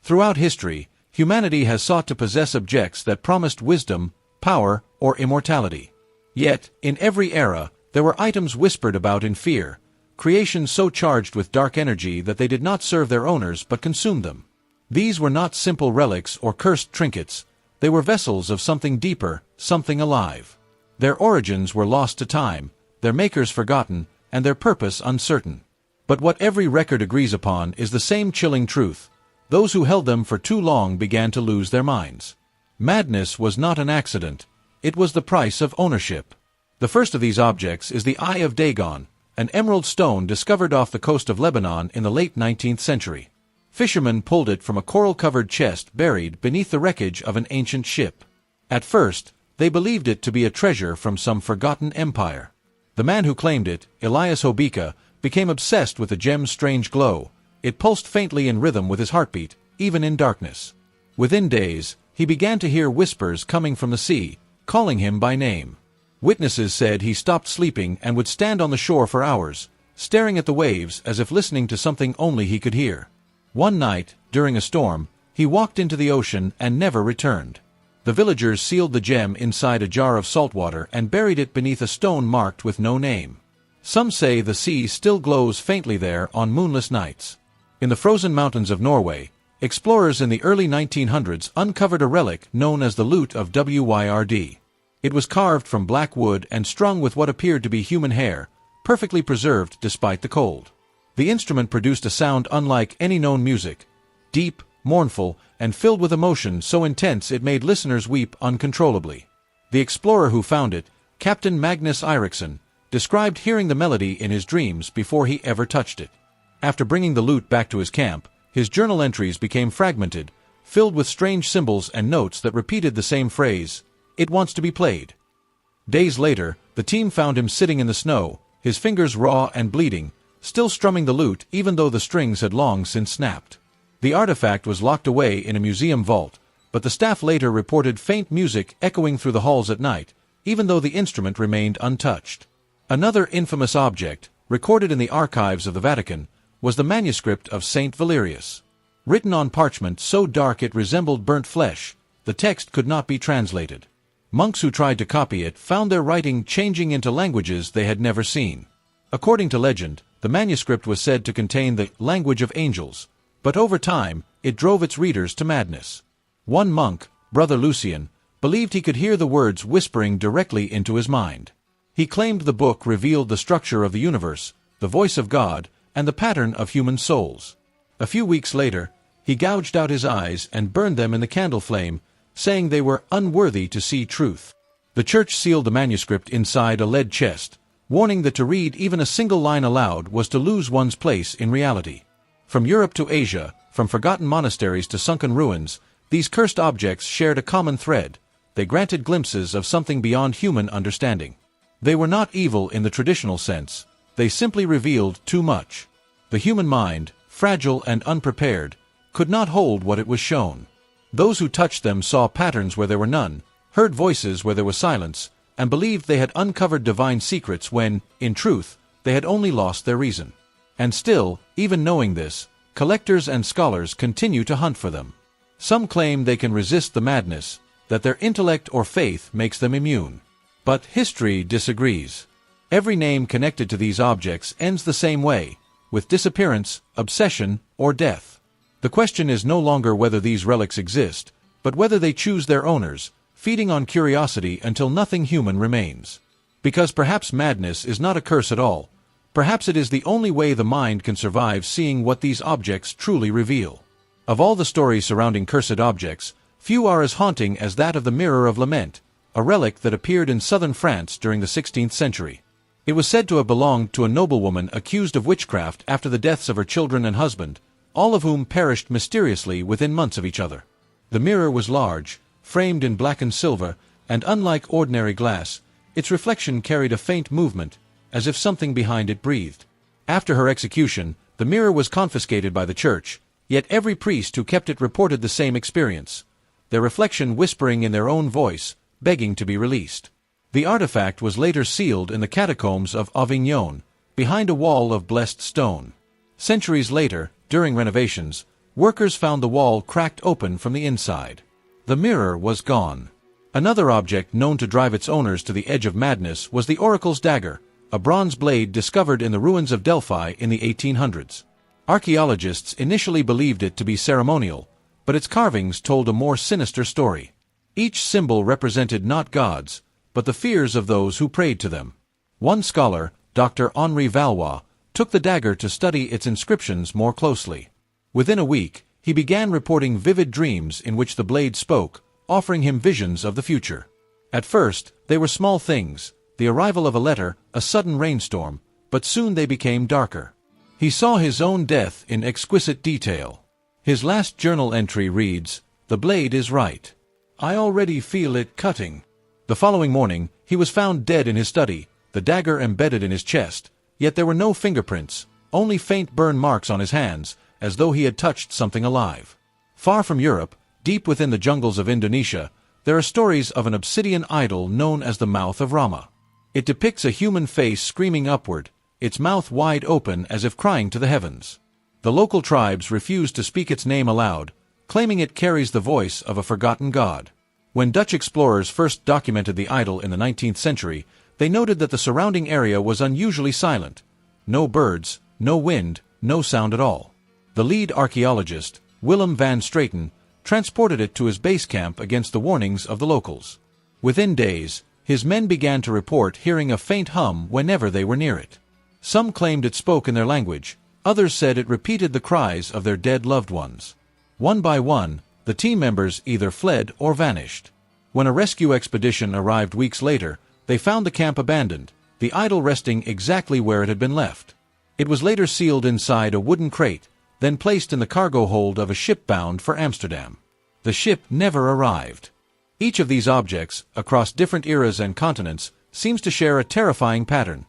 Throughout history, humanity has sought to possess objects that promised wisdom, power, or immortality. Yet, in every era, there were items whispered about in fear, creations so charged with dark energy that they did not serve their owners but consumed them. These were not simple relics or cursed trinkets, they were vessels of something deeper, something alive. Their origins were lost to time, their makers forgotten, and their purpose uncertain. But what every record agrees upon is the same chilling truth: those who held them for too long began to lose their minds. Madness was not an accident, it was the price of ownership. The first of these objects is the Eye of Dagon, an emerald stone discovered off the coast of Lebanon in the late 19th century. Fishermen pulled it from a coral-covered chest buried beneath the wreckage of an ancient ship. At first, they believed it to be a treasure from some forgotten empire. The man who claimed it, Elias Hobika, became obsessed with the gem's strange glow. It pulsed faintly in rhythm with his heartbeat, even in darkness. Within days, he began to hear whispers coming from the sea, calling him by name. Witnesses said he stopped sleeping and would stand on the shore for hours, staring at the waves as if listening to something only he could hear. One night, during a storm, he walked into the ocean and never returned. The villagers sealed the gem inside a jar of salt water and buried it beneath a stone marked with no name. Some say the sea still glows faintly there on moonless nights. In the frozen mountains of Norway, explorers in the early 1900s uncovered a relic known as the Lute of Wyrd. It was carved from black wood and strung with what appeared to be human hair, perfectly preserved despite the cold. The instrument produced a sound unlike any known music, deep, mournful, and filled with emotion so intense it made listeners weep uncontrollably. The explorer who found it, Captain Magnus Eriksson, described hearing the melody in his dreams before he ever touched it. After bringing the lute back to his camp, his journal entries became fragmented, filled with strange symbols and notes that repeated the same phrase, "It wants to be played." Days later, the team found him sitting in the snow, his fingers raw and bleeding, still strumming the lute even though the strings had long since snapped. The artifact was locked away in a museum vault, but the staff later reported faint music echoing through the halls at night, even though the instrument remained untouched. Another infamous object, recorded in the archives of the Vatican, was the manuscript of Saint Valerius. Written on parchment so dark it resembled burnt flesh, the text could not be translated. Monks who tried to copy it found their writing changing into languages they had never seen. According to legend, the manuscript was said to contain the language of angels, but over time, it drove its readers to madness. One monk, Brother Lucian, believed he could hear the words whispering directly into his mind. He claimed the book revealed the structure of the universe, the voice of God, and the pattern of human souls. A few weeks later, he gouged out his eyes and burned them in the candle flame, saying they were unworthy to see truth. The church sealed the manuscript inside a lead chest, warning that to read even a single line aloud was to lose one's place in reality. From Europe to Asia, from forgotten monasteries to sunken ruins, these cursed objects shared a common thread. They granted glimpses of something beyond human understanding. They were not evil in the traditional sense, they simply revealed too much. The human mind, fragile and unprepared, could not hold what it was shown. Those who touched them saw patterns where there were none, heard voices where there was silence, and believed they had uncovered divine secrets when, in truth, they had only lost their reason. And still, even knowing this, collectors and scholars continue to hunt for them. Some claim they can resist the madness, that their intellect or faith makes them immune. But history disagrees. Every name connected to these objects ends the same way, with disappearance, obsession, or death. The question is no longer whether these relics exist, but whether they choose their owners, feeding on curiosity until nothing human remains. Because perhaps madness is not a curse at all. Perhaps it is the only way the mind can survive seeing what these objects truly reveal. Of all the stories surrounding cursed objects, few are as haunting as that of the Mirror of Lament, a relic that appeared in southern France during the 16th century. It was said to have belonged to a noblewoman accused of witchcraft after the deaths of her children and husband, all of whom perished mysteriously within months of each other. The mirror was large, framed in blackened silver, and unlike ordinary glass, its reflection carried a faint movement, as if something behind it breathed. After her execution, the mirror was confiscated by the church, yet every priest who kept it reported the same experience, their reflection whispering in their own voice, begging to be released. The artifact was later sealed in the catacombs of Avignon, behind a wall of blessed stone. Centuries later, during renovations, Workers found the wall cracked open from the inside. The mirror was gone. Another object known to drive its owners to the edge of madness was the Oracle's dagger, a bronze blade discovered in the ruins of Delphi in the 1800s. Archaeologists initially believed it to be ceremonial, but its carvings told a more sinister story. Each symbol represented not gods, but the fears of those who prayed to them. One scholar, Dr. Henri Valois, took the dagger to study its inscriptions more closely. Within a week, he began reporting vivid dreams in which the blade spoke, offering him visions of the future. At first, they were small things, the arrival of a letter, a sudden rainstorm, but soon they became darker. He saw his own death in exquisite detail. His last journal entry reads, "The blade is right. I already feel it cutting." The following morning, he was found dead in his study, the dagger embedded in his chest, yet there were no fingerprints, only faint burn marks on his hands, as though he had touched something alive. Far from Europe, deep within the jungles of Indonesia, there are stories of an obsidian idol known as the Mouth of Rama. It depicts a human face screaming upward, its mouth wide open as if crying to the heavens. The local tribes refuse to speak its name aloud, claiming it carries the voice of a forgotten god. When Dutch explorers first documented the idol in the 19th century, they noted that the surrounding area was unusually silent. No birds, no wind, no sound at all. The lead archaeologist, Willem van Straten, transported it to his base camp against the warnings of the locals. Within days, his men began to report hearing a faint hum whenever they were near it. Some claimed it spoke in their language, others said it repeated the cries of their dead loved ones. One by one, the team members either fled or vanished. When a rescue expedition arrived weeks later, they found the camp abandoned, the idol resting exactly where it had been left. It was later sealed inside a wooden crate, then placed in the cargo hold of a ship bound for Amsterdam. The ship never arrived. Each of these objects, across different eras and continents, seems to share a terrifying pattern.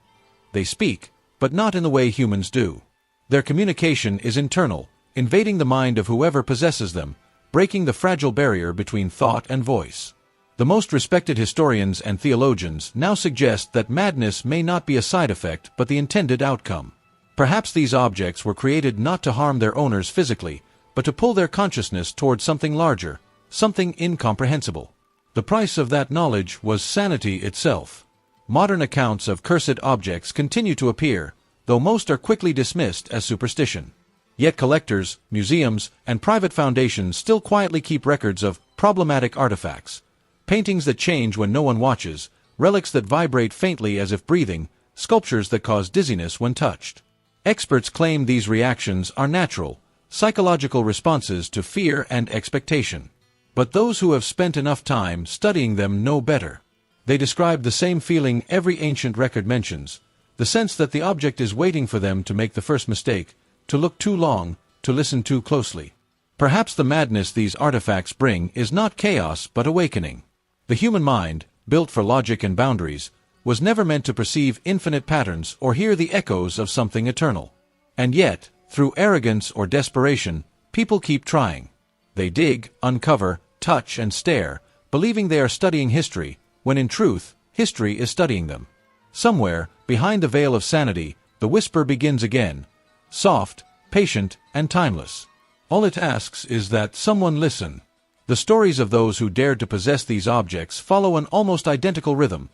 They speak, but not in the way humans do. Their communication is internal, invading the mind of whoever possesses them, breaking the fragile barrier between thought and voice. The most respected historians and theologians now suggest that madness may not be a side effect but the intended outcome. Perhaps these objects were created not to harm their owners physically, but to pull their consciousness toward something larger, something incomprehensible. The price of that knowledge was sanity itself. Modern accounts of cursed objects continue to appear, though most are quickly dismissed as superstition. Yet collectors, museums, and private foundations still quietly keep records of problematic artifacts. Paintings that change when no one watches, relics that vibrate faintly as if breathing, sculptures that cause dizziness when touched. Experts claim these reactions are natural, psychological responses to fear and expectation. But those who have spent enough time studying them know better. They describe the same feeling every ancient record mentions, the sense that the object is waiting for them to make the first mistake, to look too long, to listen too closely. Perhaps the madness these artifacts bring is not chaos but awakening. The human mind, built for logic and boundaries, was never meant to perceive infinite patterns or hear the echoes of something eternal. And yet, through arrogance or desperation, people keep trying. They dig, uncover, touch, and stare, believing they are studying history, when in truth, history is studying them. Somewhere, behind the veil of sanity, the whisper begins again, soft, patient, and timeless. All it asks is that someone listen. The stories of those who dared to possess these objects follow an almost identical rhythm: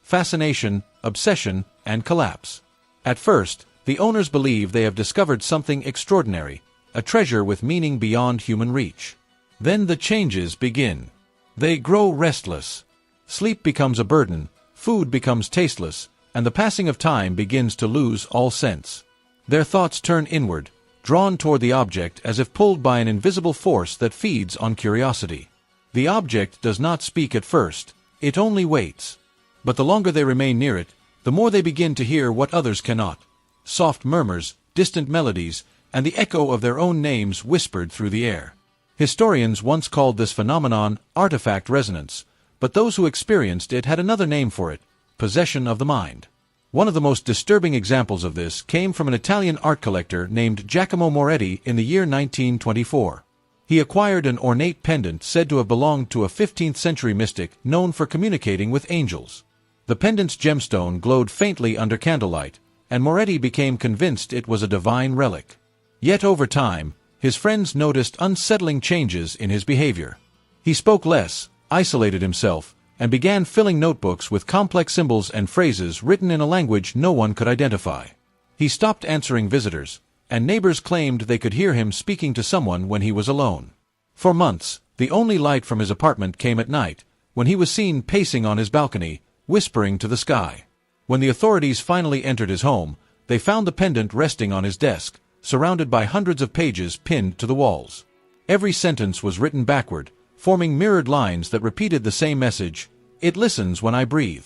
fascination, obsession, and collapse. At first, the owners believe they have discovered something extraordinary, a treasure with meaning beyond human reach. Then the changes begin. They grow restless. Sleep becomes a burden, food becomes tasteless, and the passing of time begins to lose all sense. Their thoughts turn inward, drawn toward the object as if pulled by an invisible force that feeds on curiosity. The object does not speak at first, it only waits. But the longer they remain near it, the more they begin to hear what others cannot: soft murmurs, distant melodies, and the echo of their own names whispered through the air. Historians once called this phenomenon artifact resonance, but those who experienced it had another name for it: possession of the mind. One of the most disturbing examples of this came from an Italian art collector named Giacomo Moretti in the year 1924. He acquired an ornate pendant said to have belonged to a 15th century mystic known for communicating with angels. The pendant's gemstone glowed faintly under candlelight, and Moretti became convinced it was a divine relic. Yet over time, His friends noticed unsettling changes in his behavior. He spoke less, isolated himself, and began filling notebooks with complex symbols and phrases written in a language no one could identify. He stopped answering visitors, and neighbors claimed they could hear him speaking to someone when he was alone. For months, the only light from his apartment came at night, when he was seen pacing on his balcony, whispering to the sky. When the authorities finally entered his home, they found the pendant resting on his desk, surrounded by hundreds of pages pinned to the walls. Every sentence was written backward, forming mirrored lines that repeated the same message: "It listens when I breathe."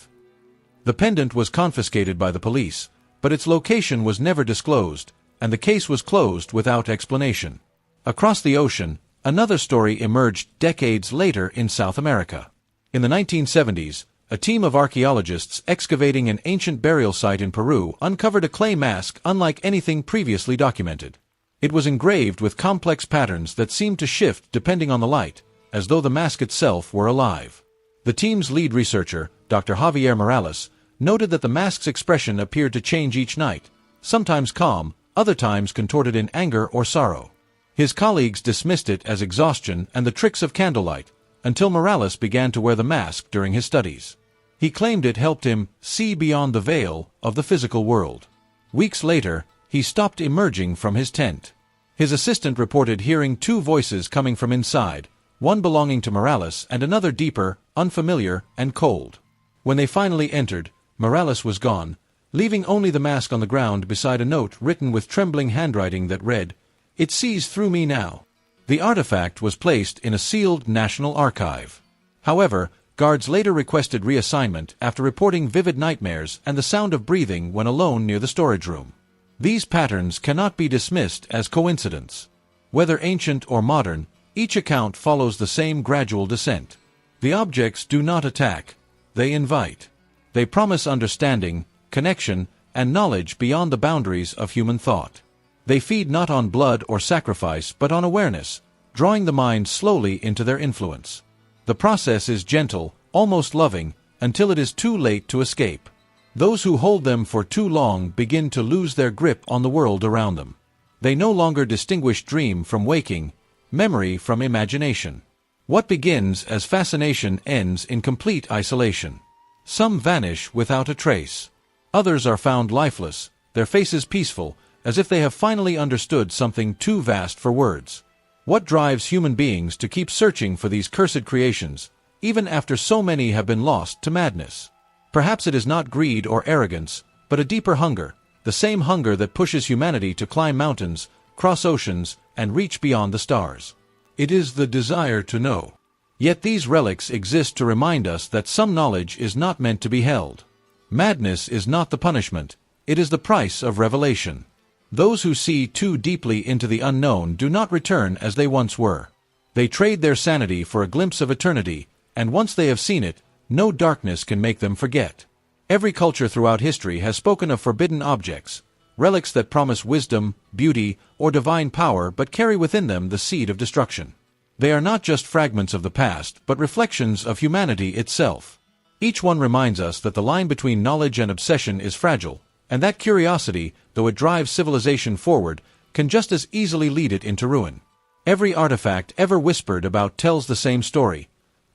The pendant was confiscated by the police, but its location was never disclosed, and the case was closed without explanation. Across the ocean, another story emerged decades later in South America. In the 1970s, a team of archaeologists excavating an ancient burial site in Peru uncovered a clay mask unlike anything previously documented. It was engraved with complex patterns that seemed to shift depending on the light, as though the mask itself were alive. The team's lead researcher, Dr. Javier Morales, noted that the mask's expression appeared to change each night, sometimes calm, other times contorted in anger or sorrow. His colleagues dismissed it as exhaustion and the tricks of candlelight, until Morales began to wear the mask during his studies. He claimed it helped him see beyond the veil of the physical world. Weeks later, he stopped emerging from his tent. His assistant reported hearing two voices coming from inside, one belonging to Morales and another deeper, unfamiliar, and cold. When they finally entered, Morales was gone, leaving only the mask on the ground beside a note written with trembling handwriting that read, "It sees through me now." The artifact was placed in a sealed National Archive. However, guards later requested reassignment after reporting vivid nightmares and the sound of breathing when alone near the storage room. These patterns cannot be dismissed as coincidence. Whether ancient or modern, each account follows the same gradual descent. The objects do not attack, they invite. They promise understanding, connection, and knowledge beyond the boundaries of human thought. They feed not on blood or sacrifice but on awareness, drawing the mind slowly into their influence. The process is gentle, almost loving, until it is too late to escape. Those who hold them for too long begin to lose their grip on the world around them. They no longer distinguish dream from waking, memory from imagination. What begins as fascination ends in complete isolation. Some vanish without a trace. Others are found lifeless, their faces peaceful, as if they have finally understood something too vast for words. What drives human beings to keep searching for these cursed creations, even after so many have been lost to madness? Perhaps it is not greed or arrogance, but a deeper hunger, the same hunger that pushes humanity to climb mountains, cross oceans, and reach beyond the stars. It is the desire to know. Yet these relics exist to remind us that some knowledge is not meant to be held. Madness is not the punishment, it is the price of revelation. Those who see too deeply into the unknown do not return as they once were. They trade their sanity for a glimpse of eternity, and once they have seen it, no darkness can make them forget. Every culture throughout history has spoken of forbidden objects, relics that promise wisdom, beauty, or divine power but carry within them the seed of destruction. They are not just fragments of the past, but reflections of humanity itself. Each one reminds us that the line between knowledge and obsession is fragile, and that curiosity, though it drives civilization forward, can just as easily lead it into ruin. Every artifact ever whispered about tells the same story.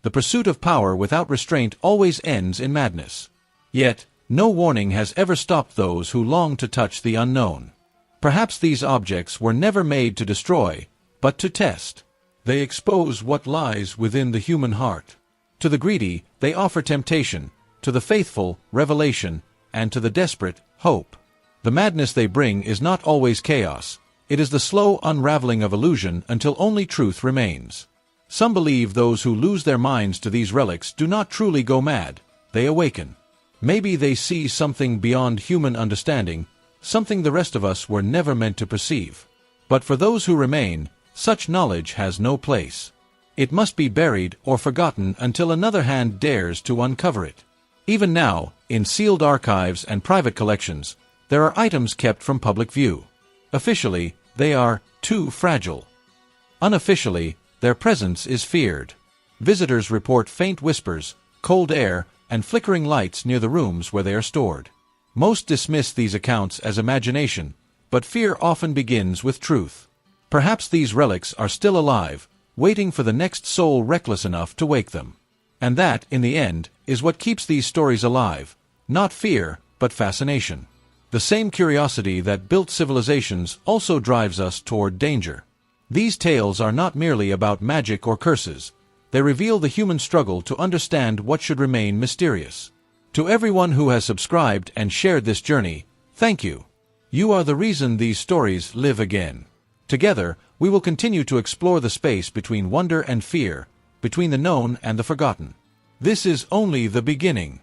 The pursuit of power without restraint always ends in madness. Yet, no warning has ever stopped those who long to touch the unknown. Perhaps these objects were never made to destroy, but to test. They expose what lies within the human heart. To the greedy, they offer temptation, to the faithful, revelation, and to the desperate, hope. The madness they bring is not always chaos. It is the slow unraveling of illusion until only truth remains. Some believe those who lose their minds to these relics do not truly go mad, they awaken. Maybe they see something beyond human understanding, something the rest of us were never meant to perceive. But for those who remain, such knowledge has no place. It must be buried or forgotten until another hand dares to uncover it. Even now, in sealed archives and private collections, there are items kept from public view. Officially, they are too fragile. Unofficially, their presence is feared. Visitors report faint whispers, cold air, and flickering lights near the rooms where they are stored. Most dismiss these accounts as imagination, but fear often begins with truth. Perhaps these relics are still alive, waiting for the next soul reckless enough to wake them. And that, in the end, is what keeps these stories alive, not fear, but fascination. The same curiosity that built civilizations also drives us toward danger. These tales are not merely about magic or curses. They reveal the human struggle to understand what should remain mysterious. To everyone who has subscribed and shared this journey, thank you. You are the reason these stories live again. Together, we will continue to explore the space between wonder and fear, between the known and the forgotten. This is only the beginning.